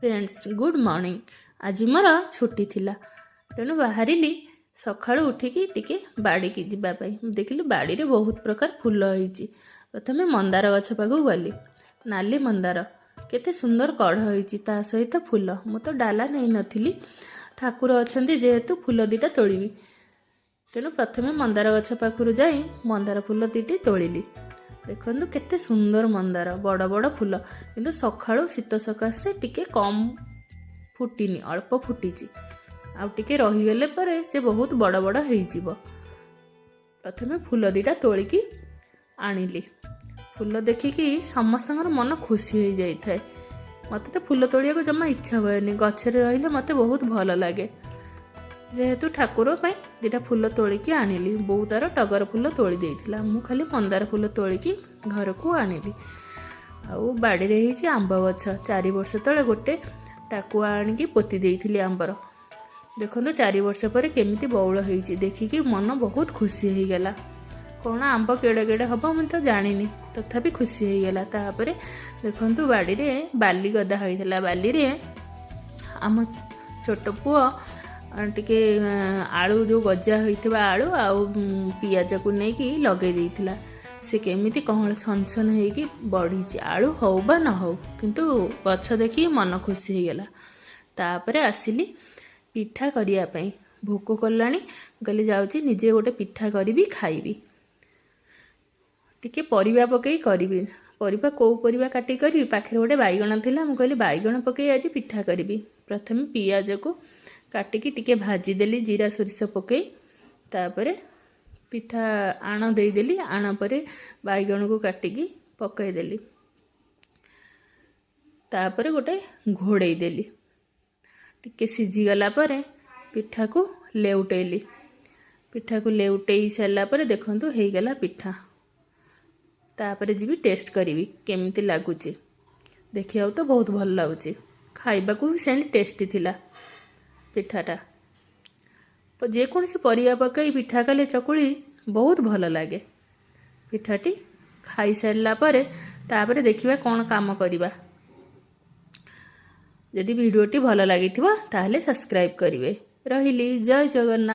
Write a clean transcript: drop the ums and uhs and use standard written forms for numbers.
Friends good morning. आज मोर छुट्टी थिला तेणु बाहरिली सकाळु उठिकी टिके बाड़ी की जीवाई देखिली बाड़ी रे बहुत प्रकार फूल होईची। प्रथमे मंदार गछ पाखु गली। नाली मंदार केते सुंदर कढ़ होईची ता सहित फूल। मु तो डाला नहीं नथिली ठाकुर अछंती जेहेतु फूल दीटा तोड़िबी तेणु प्रथमे मंदार गछ पाखु जाई मंदार फूल दीटी तोड़िली। देखो केते सुंदर मंदार बड़ बड़ फूल किंतु सकाळु शीत सकाशे टिके कम फुटिनी अल्प फुटीची आउ टिके रहीगले परे से बहुत बड़ बड़ होईजिवो। प्रथमे फूल दीटा तोलिकी आनिली। फूल देखिकी समस्त मन खुशी हो जाए थाए। मते तो फूल तोड़िया को जमा इच्छा हुएनी, गछरे रहिले मते बहुत भल लगे। जेहेतु ठाकुर दीटा फूल तोलिकी आनिली। बोउ तार टगर फूल तोली देइथिला, मु खाली मंदार फूल तोलिकी घर को आनिली। आउ बाड़ी रे हिची आंब गछ 4 वर्ष तले गोटे टाकुआ आनिकी पोती देइथिली आंबर। देखंतु 4 वर्ष पर केमिति बौल होईची देखिकी मन बहुत खुशी हो गला। कौन आंब केड़े केड़े हम मुझे तो जानी तथापि खुशी हो गला। तापरे देखंतु बाड़ी रे बाली गदा होइथिला। बाली रे आम छोट पुओ टिके आलू जो गजा होइथिबा आलू आउ पियाज को नेकी लगे देइथिला। से केमिति कहल छन छन हेकी बढ़ी आलू हो बा न हो किंतु गछ देखी मन खुशी हो गला। तापरे आसिली पिठा करिया पई। भोक कलानी कहली जाउची निजे गोटे पिठा करिवि खाइबी। टिके परिबा पकई करिवि। परिबा को परिबा काटी करी पाखे गोटे बैगण थिला, मु कहली बैगण पकई आज पिठा करिवि। प्रथमे पियाज को काटिकी टिके भाजी देली जीरा सोरिष पकई। तापरे पिठा आण देदेली। आण परे बैगण को काटिकी पकई देली। तापरे गोटे घोड़े देली। टिके सिझी गला परे पिठा को लेउटेली। पिठा को लेउटेई सारा परे देखंतु हेई गला पिठा। तापरे जीवी टेस्ट करिवि केमिति लागुची। देखिया तो बहुत भल लागुची, खाइबा को भी सेम टेस्टी थिला पिठाटा। जेकोसी परिया पकई पिठा कले चकुली बहुत भल लगे। पिठाटी खाई सारा परे तापरे देखिबा कौन काम करिबा। यदि वीडियोटी भल लगी ताहले सब्सक्राइब करिवे। रहिली। जय जगन्नाथ।